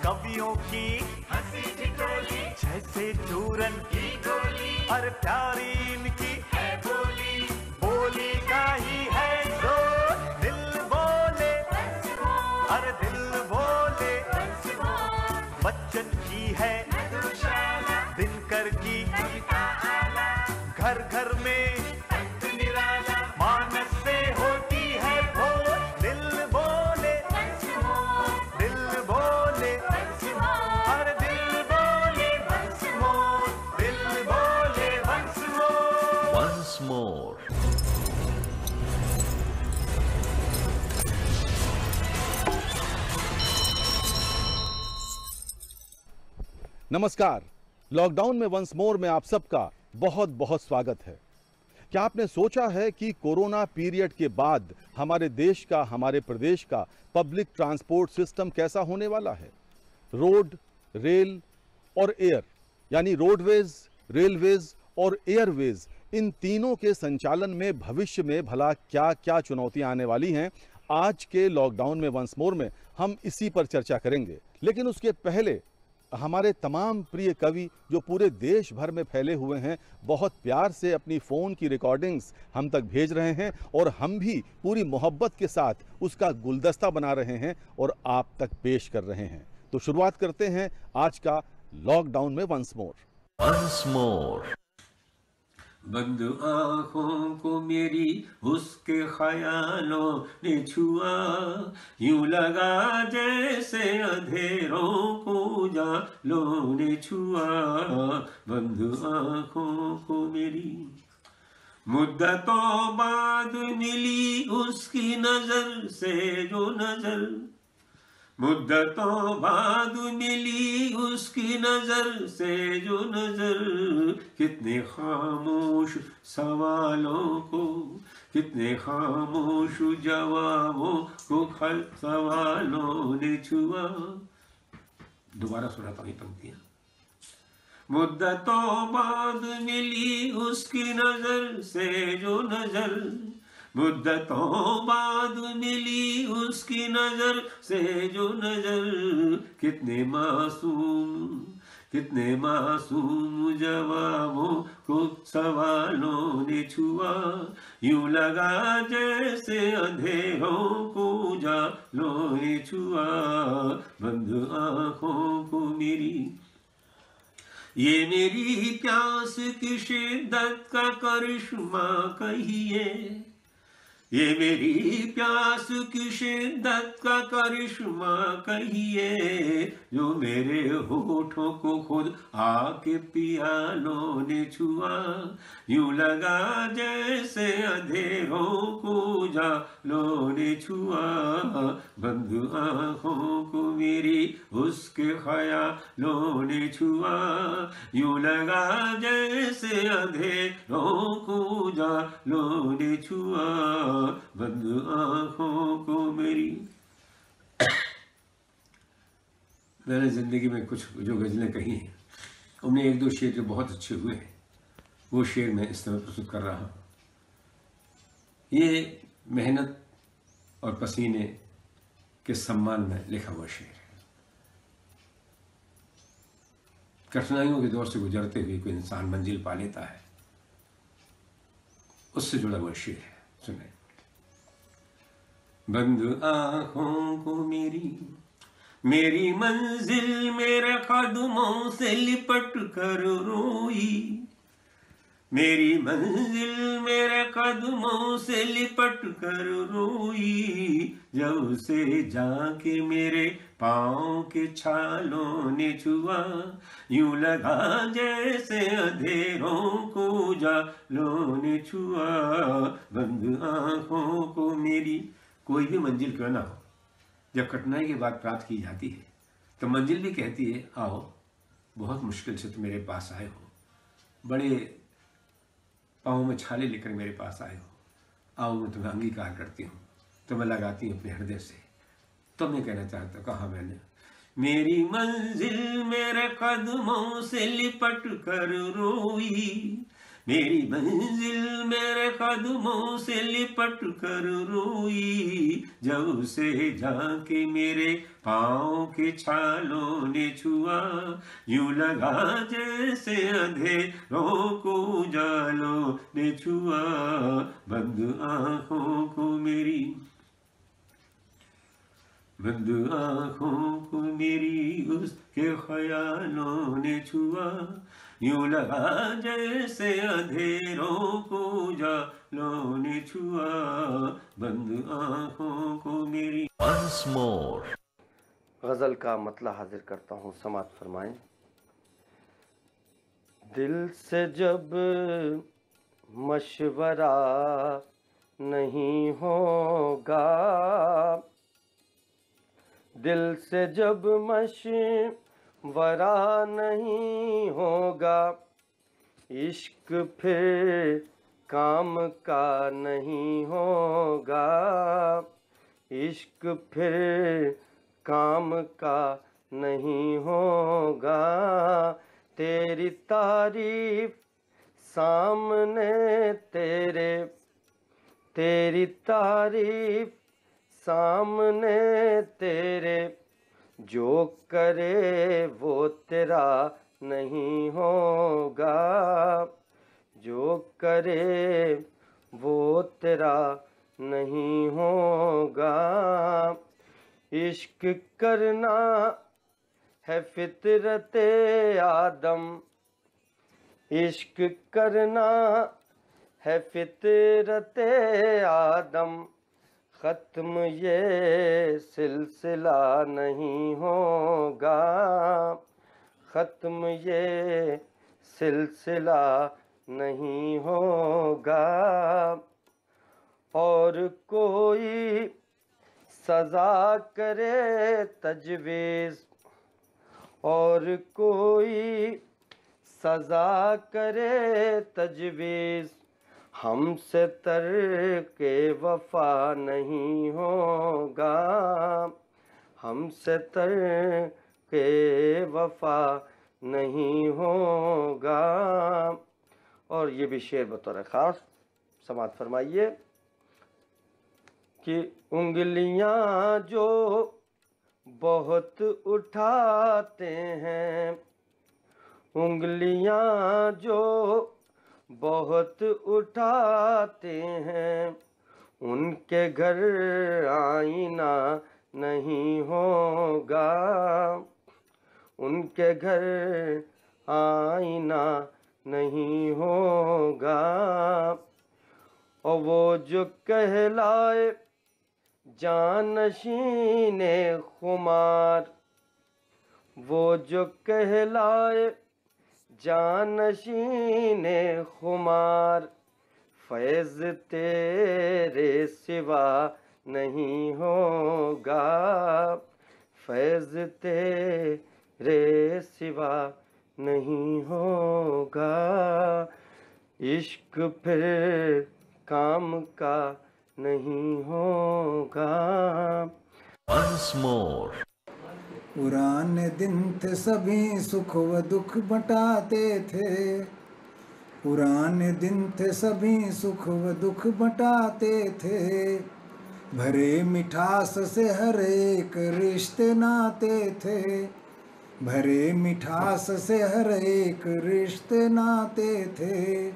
कवियों की हंसी ठिठोली जैसे चूरन की गोली, हर प्यारी इनकी है बोली, बोली का ही है जोर, दिल बोले हर दिल बोले, बच्चन की है दिनकर की कविता आला, घर घर में निराला, मानस से होती है भोर, दिल बोले दिल बोले हर दिल बोले वंस मोर, दिल बोले वंस मोर, वंस मोर। नमस्कार। लॉकडाउन में वंस मोर में आप सबका बहुत बहुत स्वागत है। क्या आपने सोचा है कि कोरोना पीरियड के बाद हमारे देश का, हमारे प्रदेश का पब्लिक ट्रांसपोर्ट सिस्टम कैसा होने वाला है? रोड, रेल और एयर, यानी रोडवेज, रेलवेज और एयरवेज, इन तीनों के संचालन में भविष्य में भला क्या क्या चुनौतियां आने वाली हैं, आज के लॉकडाउन में वंस मोर में हम इसी पर चर्चा करेंगे। लेकिन उसके पहले हमारे तमाम प्रिय कवि जो पूरे देश भर में फैले हुए हैं, बहुत प्यार से अपनी फ़ोन की रिकॉर्डिंग्स हम तक भेज रहे हैं और हम भी पूरी मोहब्बत के साथ उसका गुलदस्ता बना रहे हैं और आप तक पेश कर रहे हैं। तो शुरुआत करते हैं आज का लॉकडाउन में वंस मोर। Once more. बंद आँखों को मेरी उसके ख्यालों ने छुआ, यूं लगा जैसे अंधेरों को उजालों ने छुआ, बंद आँखों को मेरी, मुद्दतों बाद मिली उसकी नजर से जो नजर, मुद्दतों बाद मिली उसकी नजर से जो नजर, कितने खामोश सवालों को, कितने खामोश जवाबों को सवालों ने छुआ। दोबारा सुनाता हूँ पंक्तियां। मुद्दतों बाद मिली उसकी नजर से जो नजर, मुद्दतों बाद मिली उसकी नजर से जो नजर। कितने मासूम जवाबों को सवालों ने छुआ, यूं लगा जैसे अंधेरों को उजालों ने छुआ। बंद आंखों को मेरी, ये मेरी प्यास की शिद्दत का करिश्मा कहिए, ये मेरी प्यास की शिद्दत का करिश्मा कहिए, जो मेरे होठों को खुद आके पियालों ने छुआ, यूं लगा जैसे अंधेरों को उजालों ने छुआ। बंद आंखों को मेरी उसके ख्यालों ने छुआ, यूं लगा जैसे अंधेरों को उजालों ने छुआ। बंद आंखों को मेरी। मैंने जिंदगी में कुछ जो गजलें कही हैं, उनमें एक दो शेर जो बहुत अच्छे हुए हैं, वो शेर मैं इस तरह प्रस्तुत कर रहा हूँ। ये मेहनत और पसीने के सम्मान में लिखा हुआ शेर है। कठिनाइयों के दौर से गुजरते हुए कोई इंसान मंजिल पा लेता है, उससे जुड़ा हुआ शेर है, सुने। बंद आँखों को मेरी मंजिल मेरे कदमों से लिपट कर रोई, मेरी मंजिल मेरे कदमों से लिपट कर रोई, जब से जाके मेरे पाँव के छालों ने छुआ, यूं लगा जैसे अंधेरों को उजालों ने छुआ। बंद आँखों को मेरी, कोई भी मंजिल क्यों ना हो, जब कठिनाई के बाद प्राप्त की जाती है तो मंजिल भी कहती है आओ, बहुत मुश्किल से तुम मेरे पास आए हो, बड़े पाँव में छाले लेकर मेरे पास आए हो, आओ मैं तुम्हें अंगीकार करती हूँ, तुम्हें लगाती हूँ अपने हृदय से। तो मैं कहना चाहता, कहा मैंने, मेरी मंजिल मेरे कदमों से लिपट कर रोई, मेरी मंजिल मेरे कदमों से लिपट कर रोई, जब से जाके मेरे पाँव के छालों ने छुआ, यूं लगा जैसे अंधेरों को उजालों ने छुआ। बंद आँखों को मेरी, बंद आँखों को मेरी उसके ख्यालों ने छुआ, यूं लगा जैसे अंधेरों को उजालों ने छुआ। बंद आँखों को मेरी। Once more. गज़ल का मतला हाजिर करता हूँ, समात फरमाएं। दिल से जब मशवरा नहीं होगा, दिल से जब मशवरा नहीं होगा, इश्क फिर काम का नहीं होगा, इश्क फिर काम का नहीं होगा। तेरी तारीफ सामने तेरे, तेरी तारीफ सामने तेरे, जो करे वो तेरा नहीं होगा, जो करे वो तेरा नहीं होगा। इश्क करना है फितरते आदम, इश्क करना है फितरते आदम, ख़त्म ये सिलसिला नहीं होगा, ख़त्म ये सिलसिला नहीं होगा। और कोई सज़ा करे तजवीज़, और कोई सज़ा करे तजवीज़, हमसे तरके वफ़ा नहीं होगा, हमसे तरके वफ़ा नहीं होगा। और ये भी शेर बतौर ख़ास समाअत फरमाइए कि उंगलियां जो बहुत उठाते हैं, उंगलियां जो बहुत उठाते हैं, उनके घर आईना नहीं होगा, उनके घर आईना नहीं होगा। और वो जो कहलाए जानशीने खुमार, वो जो कहलाए जानशीने खुमार, फैज़ तेरे सिवा नहीं होगा, फैज़ तेरे सिवा नहीं होगा। इश्क फिर काम का नहीं होगा। Once more. पुराने दिन थे सभी सुख व दुख बटाते थे, पुराने दिन थे सभी सुख व दुख बटाते थे, भरे मिठास से हर एक रिश्ते नाते थे, भरे मिठास से हर एक रिश्ते नाते थे।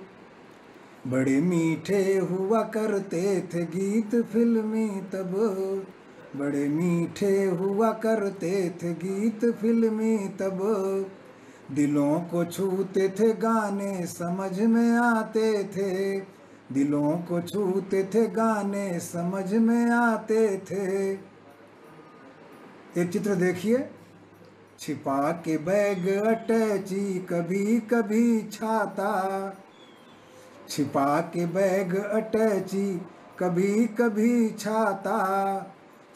बड़े मीठे हुआ करते थे गीत फिल्मी तब, बड़े मीठे हुआ करते थे गीत फिल्मी तब, दिलों को छूते थे गाने समझ में आते थे, दिलों को छूते थे गाने समझ में आते थे। एक चित्र देखिए, छिपा के बैग अटैची कभी कभी छाता, छिपा के बैग अटैची कभी कभी छाता,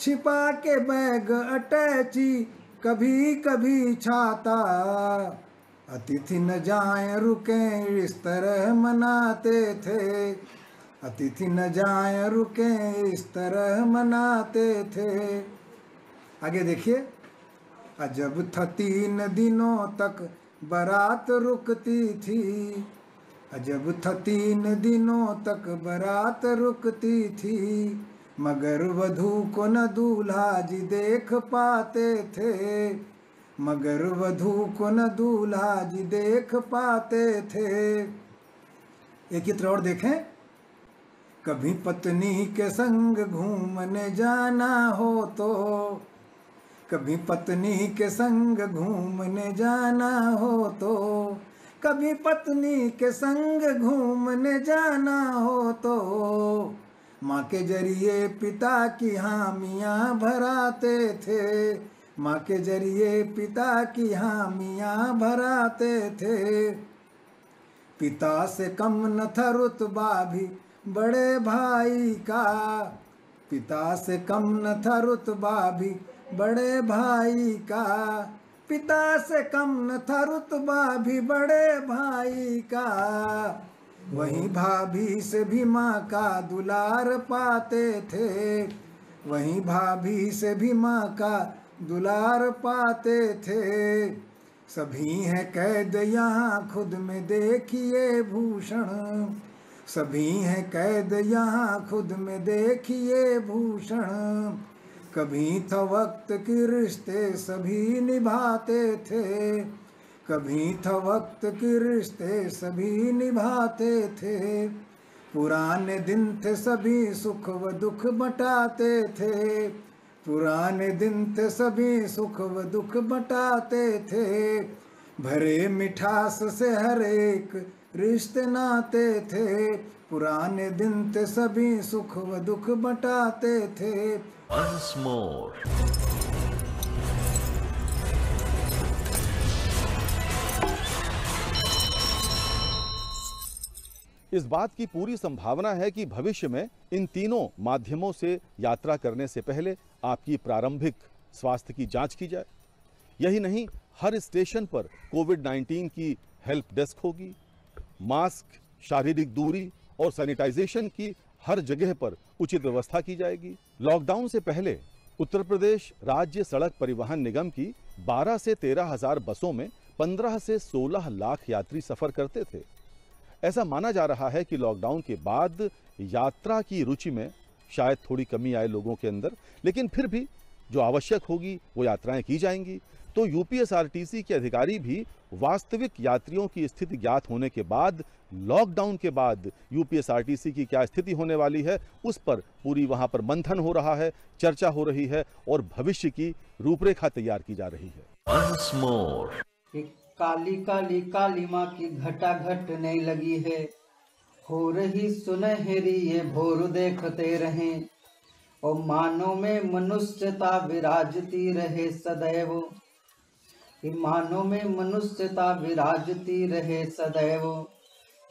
छिपा के बैग अटैची कभी कभी छाता, अतिथि न जाएं रुकें इस तरह मनाते थे, अतिथि न जाएं रुकें इस तरह मनाते थे। आगे देखिए, अजब था 3 दिनों तक बारात रुकती थी, अजब था 3 दिनों तक बारात रुकती थी, मगर वधू को न दूल्हा जी देख पाते थे, मगर वधू को न दूल्हा जी देख पाते थे। एक चित्र और देखें, कभी पत्नी के संग घूमने जाना हो तो, कभी पत्नी के संग घूमने जाना हो तो, कभी पत्नी के संग घूमने जाना हो तो, माँ के जरिए पिता की हामियाँ भराते थे, माँ के जरिए पिता की हामियाँ भराते थे। पिता से कम न था रुतबा भी बड़े भाई का, पिता से कम न था रुतबा भी बड़े भाई का, पिता से कम न था रुतबा भी बड़े भाई का, वहीं भाभी से भी माँ का दुलार पाते थे, वहीं भाभी से भी माँ का दुलार पाते थे। सभी हैं कैद यहाँ खुद में देखिए भूषण, सभी हैं कैद यहाँ खुद में देखिए भूषण, कभी था वक्त के रिश्ते सभी निभाते थे, कभी था वक्त के रिश्ते सभी निभाते थे। पुराने दिन थे सभी सुख व दुख बटाते थे, पुराने दिन थे सभी सुख व दुख बटाते थे, भरे मिठास से हर एक रिश्ते नाते थे, पुराने दिन थे सभी सुख व दुख बटाते थे। Once more. इस बात की पूरी संभावना है कि भविष्य में इन तीनों माध्यमों से यात्रा करने से पहले आपकी प्रारंभिक स्वास्थ्य की जांच की जाए। यही नहीं, हर स्टेशन पर कोविड-19 की हेल्प डेस्क होगी, मास्क, शारीरिक दूरी और सैनिटाइजेशन की हर जगह पर उचित व्यवस्था की जाएगी। लॉकडाउन से पहले उत्तर प्रदेश राज्य सड़क परिवहन निगम की 12 से 13 हजार बसों में 15 से 16 लाख यात्री सफर करते थे। ऐसा माना जा रहा है कि लॉकडाउन के बाद यात्रा की रुचि में शायद थोड़ी कमी आए लोगों के अंदर, लेकिन फिर भी जो आवश्यक होगी वो यात्राएं की जाएंगी। तो यूपीएसआरटीसी के अधिकारी भी वास्तविक यात्रियों की स्थिति ज्ञात होने के बाद लॉकडाउन के बाद यूपीएसआरटीसी की क्या स्थिति होने वाली है उस पर पूरी वहां पर मंथन हो रहा है, चर्चा हो रही है और भविष्य की रूपरेखा तैयार की जा रही है। Once more. काली काली काली माँ की घटा घटने लगी है, हो रही सुनहरी ये भोर देखते रहें, और मानों में मनुष्यता विराजती रहे सदैव, मानों में मनुष्यता विराजती रहे सदैव,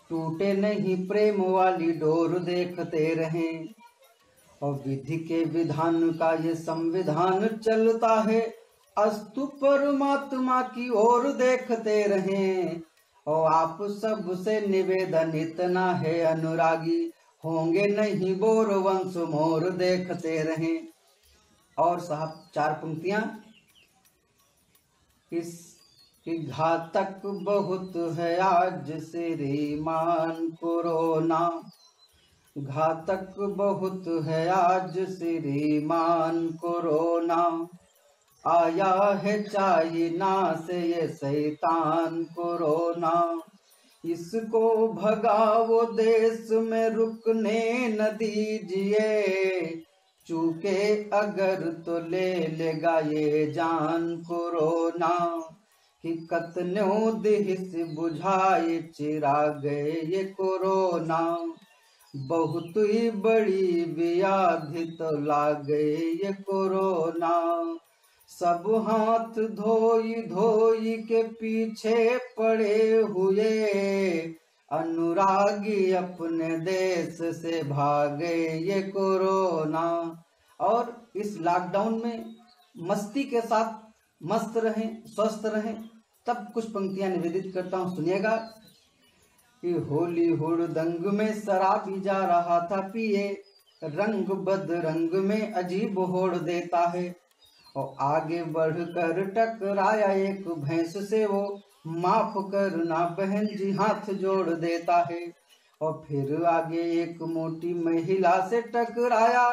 टूटे नहीं प्रेम वाली डोर देखते रहें, और विधि के विधान का ये संविधान चलता है, अस्तु परमात्मा की ओर देखते रहें, और आप सबसे निवेदन इतना है अनुरागी, होंगे नहीं बोर वंश मोर देखते रहें। और साहब 4 पंक्तियां, इसकी घातक बहुत है आज श्रीमान कोरोना, घातक बहुत है आज श्रीमान कोरोना, आया है चाइना से ये शैतान कोरोना, इसको भगाओ देश में रुकने न दीजिए, चूके अगर तो ले लेगा ये जान कोरोना, कि कतनों दिहिस बुझाए चिराग ये कोरोना, बहुत ही बड़ी व्याधि तो लागे ये कोरोना, सब हाथ धोई धोई के पीछे पड़े हुए, अनुरागी अपने देश से भागे ये कोरोना। और इस लॉकडाउन में मस्ती के साथ मस्त रहें, स्वस्थ रहें। तब कुछ पंक्तियां निवेदित करता हूँ, सुनिएगा। कि होली हुड़दंग में शराबी जा रहा था पिए, रंग बदरंग में अजीब होड़ देता है, और आगे बढ़कर टकराया एक भैंस से, वो माफ करना बहन जी हाथ जोड़ देता है, और फिर आगे एक मोटी महिला से टकराया,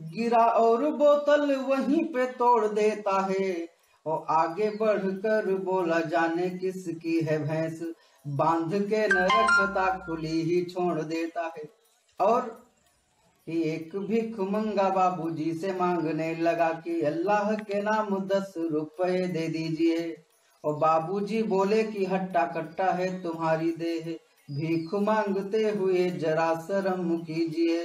गिरा और बोतल वहीं पे तोड़ देता है, और आगे बढ़कर बोला जाने किसकी है भैंस, बांध के न रखता खुली ही छोड़ देता है। और एक भिख मंगा बाबूजी से मांगने लगा कि अल्लाह के नाम 10 रुपए दे दीजिए, और बाबूजी बोले कि हट्टा कट्टा है तुम्हारी देह, भीख मांगते हुए जरा शर्म कीजिए,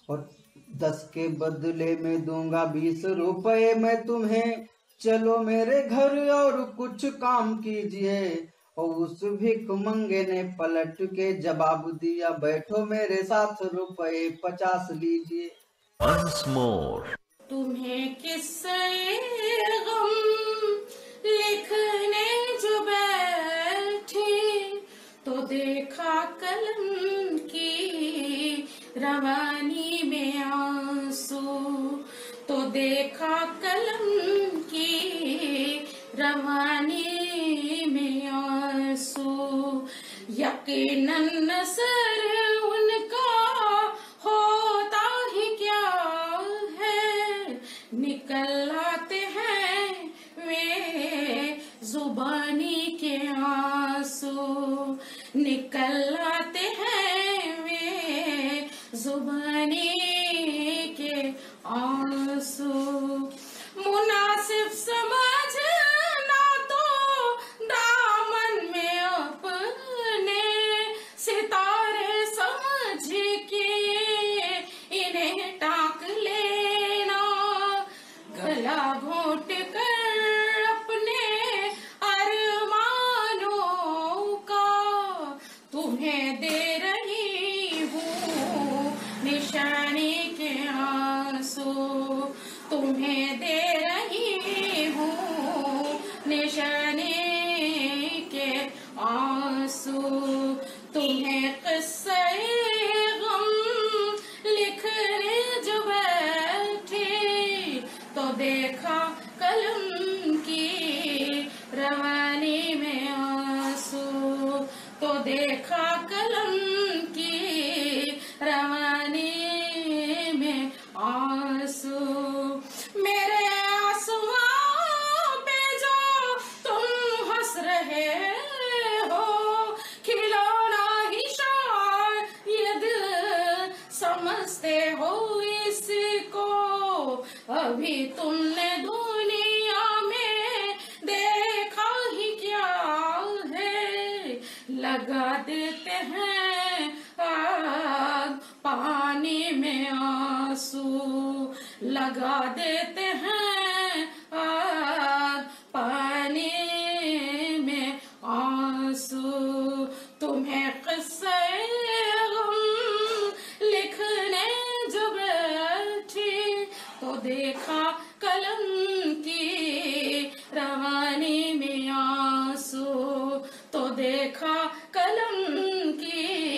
और 10 के बदले में दूंगा 20 रुपए मैं तुम्हें, चलो मेरे घर और कुछ काम कीजिए। और उस भिख मंगे ने पलट के जवाब दिया, बैठो मेरे साथ रुपए 50 लीजिए। Once more. तुम्हें किस्से गम लिखने जो बैठी, तो देखा कलम की रवानी में आंसू, तो देखा कलम की रवानी में आंसू, यकीनन नसर उनका होता ही क्या है, निकल आते हैं वे जुबानी के आंसू, निकल आते हैं वे जुबानी के आंसू। मुनासिब समझना तो दामन में अपने सितारे समझ के इन्हें टाक लेना, गला घोट कर अपने अरमानों का तुम्हें दे रही हूँ निशानी के आंसू, तुम्हें दे रही हूँ निशानी के आंसू, तुम्हें किस्से गम लिखने जो बैठे, तो देखा कलम की रवानी में आंसू मेरे आंसुओं पे जो तुम हंस रहे हो, खिलौना ही शायद समझते हो इसको, अभी तुमने दुनिया में देखा ही क्या है। लगा देते हैं आग पानी में आंसू, लगा देते हैं आग पानी में आंसू। तुम्हें किस्से गम लिखने जब बैठी तो देखा कलम की रवानी में आंसू, तो देखा कलम की